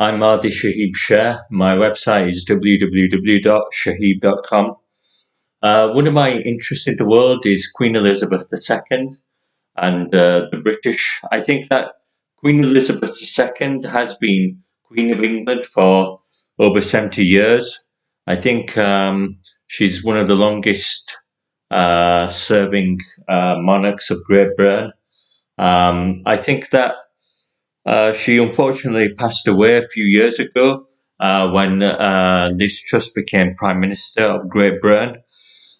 I'm Mahdi Shaheeb Sher. My website is www.shaheeb.com. One of my interests in the world is Queen Elizabeth II and the British. I think that Queen Elizabeth II has been Queen of England for over 70 years. I think she's one of the longest serving monarchs of Great Britain. I think that she unfortunately passed away a few years ago when Liz Truss became Prime Minister of Great Britain.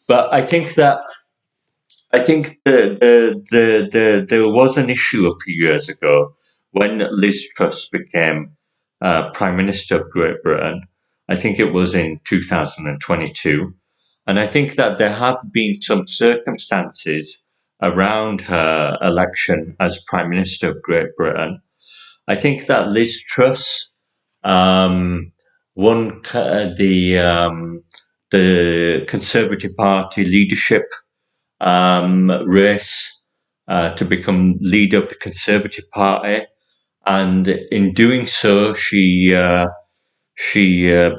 But I think there was an issue a few years ago when Liz Truss became Prime Minister of Great Britain. I think it was in 2022. And I think that there have been some circumstances around her election as Prime Minister of Great Britain. I think that Liz Truss um, won the Conservative Party leadership race to become leader of the Conservative Party, and in doing so, she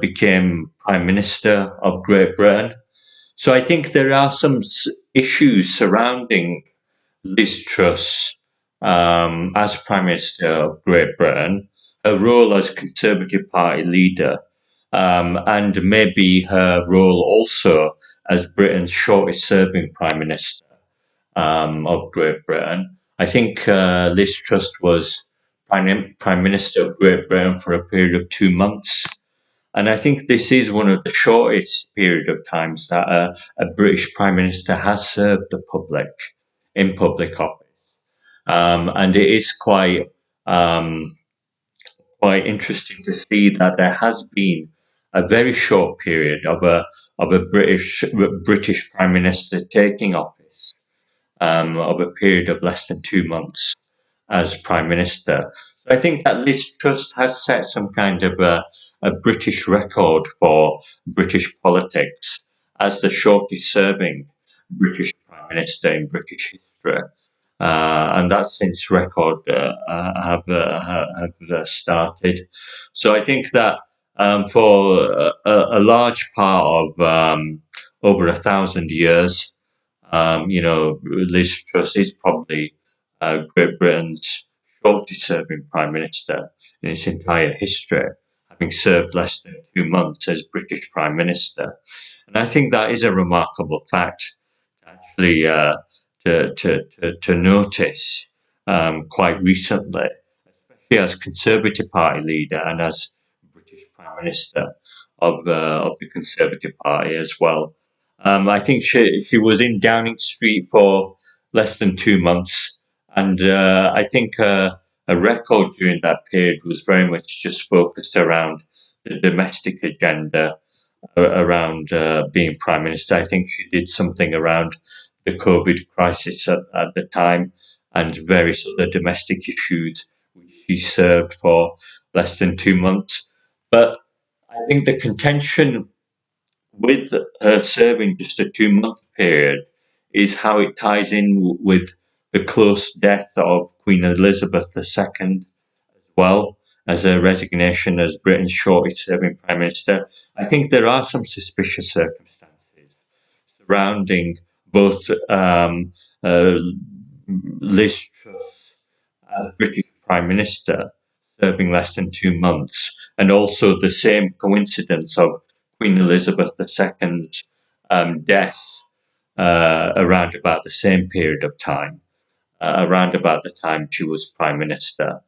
became Prime Minister of Great Britain. So I think there are some issues surrounding Liz Truss as Prime Minister of Great Britain, her role as Conservative Party leader, and maybe her role also as Britain's shortest serving Prime Minister of Great Britain. I think Liz Truss was Prime Minister of Great Britain for a period of 2 months. And I think this is one of the shortest period of times that a British Prime Minister has served the public in public office. And it is um, quite interesting to see that there has been a very short period of a British Prime Minister taking office, of a period of less than 2 months as Prime Minister. I think that Liz Truss has set some kind of a British record for British politics as the shortest serving British Prime Minister in British history. And that's since record have started. So I think that for a large part of over 1,000 years, Liz Truss is probably Great Britain's shortest serving Prime Minister in its entire history, having served less than 2 months as British Prime Minister. And I think that is a remarkable fact, actually, to notice quite recently, especially as Conservative Party leader and as British Prime Minister of the Conservative Party as well. I think she was in Downing Street for less than 2 months, and I think a record during that period was very much just focused around the domestic agenda, around being prime minister. I think she did something around the COVID crisis at the time and various other domestic issues which she served for less than 2 months. But I think the contention with her serving just a 2 month period is how it ties in with the close death of Queen Elizabeth II as well as her resignation as Britain's shortest serving Prime Minister. I think there are some suspicious circumstances surrounding both Liz Truss as British Prime Minister serving less than 2 months, and also the same coincidence of Queen Elizabeth II's death around about the same period of time, around about the time she was Prime Minister.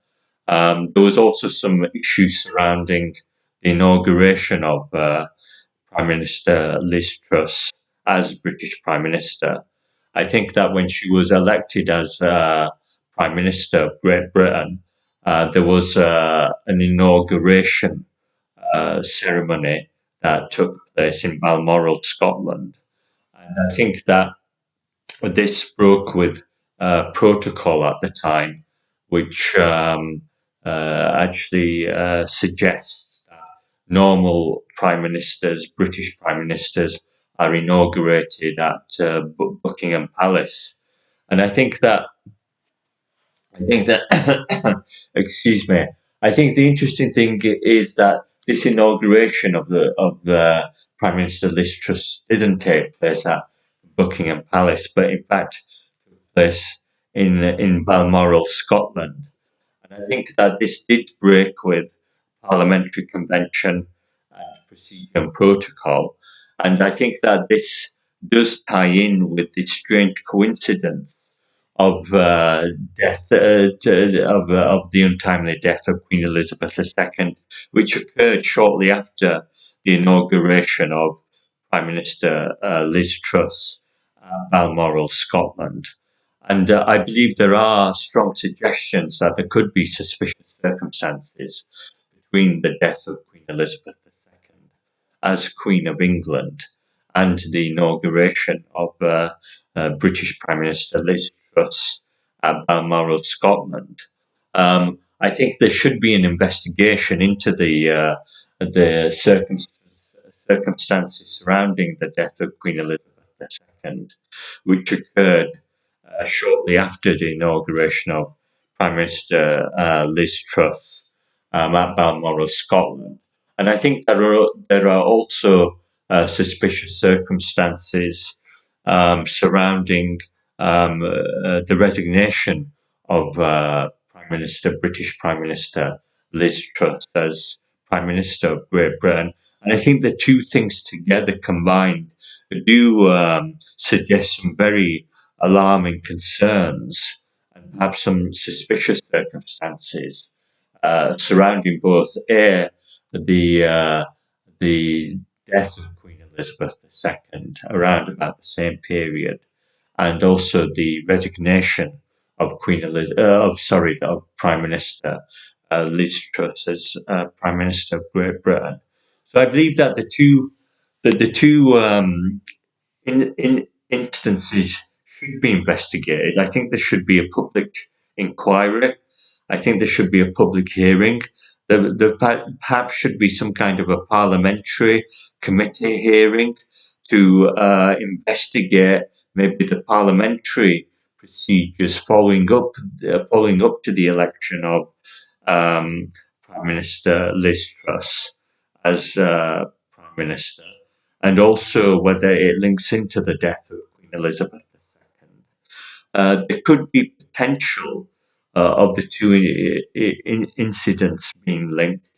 There was also some issues surrounding the inauguration of Prime Minister Liz Truss as British Prime Minister. I think that when she was elected as Prime Minister of Great Britain, there was an inauguration ceremony that took place in Balmoral, Scotland. And I think that this broke with protocol at the time, which actually suggests that normal prime ministers, British prime ministers, are inaugurated at Buckingham Palace. And I think that, excuse me, I think the interesting thing is that this inauguration of the Prime Minister Liz Truss didn't take place at Buckingham Palace, but in fact took place in Balmoral, Scotland. And I think that this did break with parliamentary convention and procedure and protocol. And I think that this does tie in with the strange coincidence of of the untimely death of Queen Elizabeth II, which occurred shortly after the inauguration of Prime Minister Liz Truss at Balmoral, Scotland. And I believe there are strong suggestions that there could be suspicious circumstances between the death of Queen Elizabeth II as Queen of England and the inauguration of British Prime Minister Liz Truss at Balmoral, Scotland. I think there should be an investigation into the circumstances surrounding the death of Queen Elizabeth II, which occurred shortly after the inauguration of Prime Minister Liz Truss at Balmoral, Scotland. And I think there are also suspicious circumstances surrounding the resignation of British Prime Minister Liz Truss as Prime Minister of Great Britain. And I think the two things together combined do suggest some very alarming concerns and perhaps some suspicious circumstances surrounding both the the death of Queen Elizabeth II around about the same period, and also the resignation of of Prime Minister Liz Truss as Prime Minister of Great Britain. So I believe that the two in instances should be investigated. I think there should be a public inquiry. I think there should be a public hearing. There perhaps should be some kind of a parliamentary committee hearing to investigate maybe the parliamentary procedures following up to the election of Prime Minister Liz Truss as Prime Minister, and also whether it links into the death of Queen Elizabeth II. There could be potential of the two incidents being linked.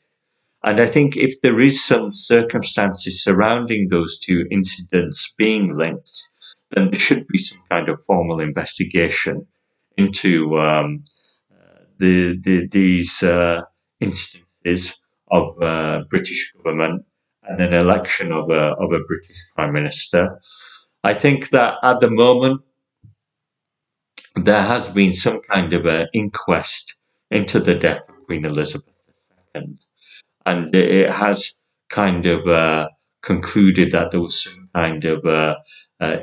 And I think if there is some circumstances surrounding those two incidents being linked, then there should be some kind of formal investigation into these instances of British government and an election of a British Prime Minister. I think that at the moment there has been some kind of an inquest into the death of Queen Elizabeth II, and it has kind of concluded that there was some kind of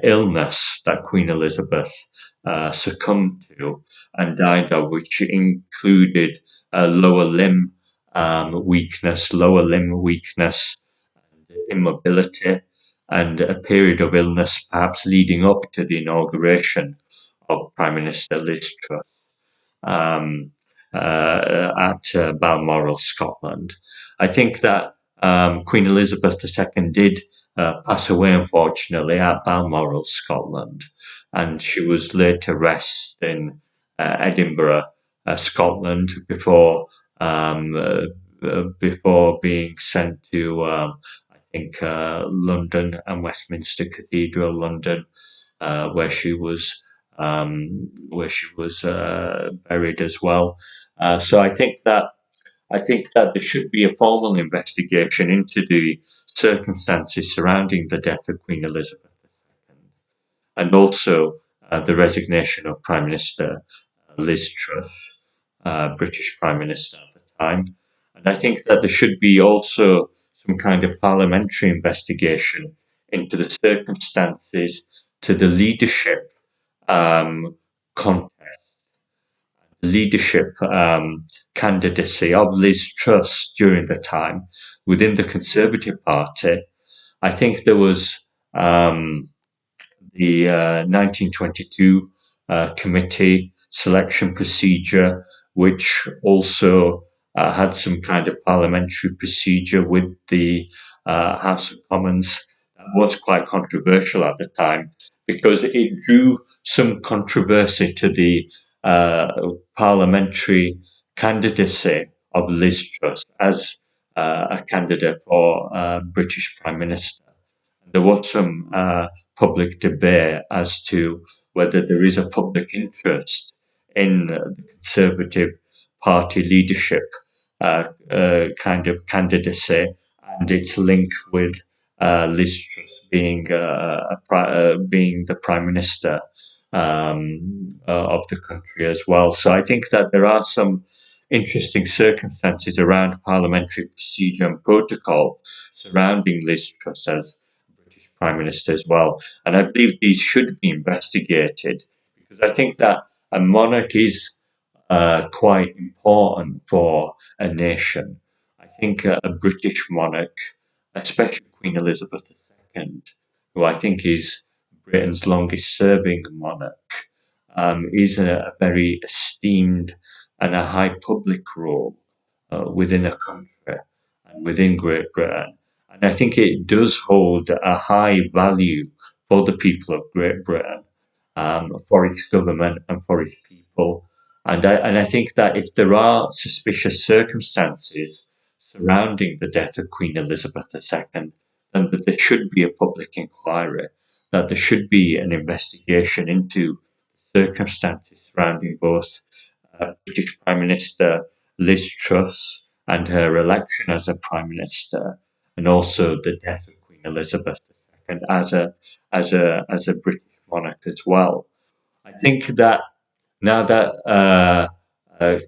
illness that Queen Elizabeth succumbed to and died of, which included lower limb weakness, immobility, and a period of illness perhaps leading up to the inauguration of Prime Minister Liz Truss at Balmoral, Scotland. I think that Queen Elizabeth II did pass away, unfortunately, at Balmoral, Scotland, and she was laid to rest in Edinburgh, Scotland, before being sent to London and Westminster Cathedral, London, where she was buried as well. So I think that there should be a formal investigation into the circumstances surrounding the death of Queen Elizabeth II, and also the resignation of Prime Minister Liz Truss, British Prime Minister at the time. And I think that there should be also some kind of parliamentary investigation into the circumstances to the leadership contest, leadership candidacy of Liz Truss during the time within the Conservative Party. I think there was the 1922 committee selection procedure, which also had some kind of parliamentary procedure with the House of Commons that was quite controversial at the time because it drew some controversy to the uh, parliamentary candidacy of Liz Truss as a candidate for British Prime Minister. There was some public debate as to whether there is a public interest in the Conservative Party leadership kind of candidacy and its link with Liz Truss being being the Prime Minister of the country as well. So I think that there are some interesting circumstances around parliamentary procedure and protocol surrounding Liz Truss as British Prime Minister as well. And I believe these should be investigated because I think that a monarch is quite important for a nation. I think a British monarch, especially Queen Elizabeth II, who I think is Britain's longest serving monarch, is a very esteemed and a high public role within a country and within Great Britain. And I think it does hold a high value for the people of Great Britain, for its government and for its people. And I think that if there are suspicious circumstances surrounding the death of Queen Elizabeth II, then that there should be a public inquiry, that there should be an investigation into circumstances surrounding both British Prime Minister Liz Truss and her election as a Prime Minister, and also the death of Queen Elizabeth II as a British monarch as well. I think that now that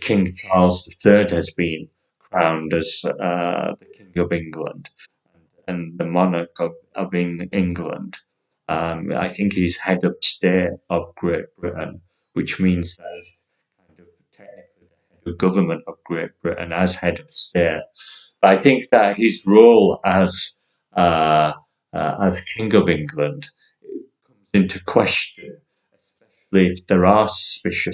King Charles III has been crowned as the King of England and the monarch of England, I think he's head of state of Great Britain, which means that he's kind of technically the head of government of Great Britain as head of state. But I think that his role as King of England comes into question, especially if there are suspicious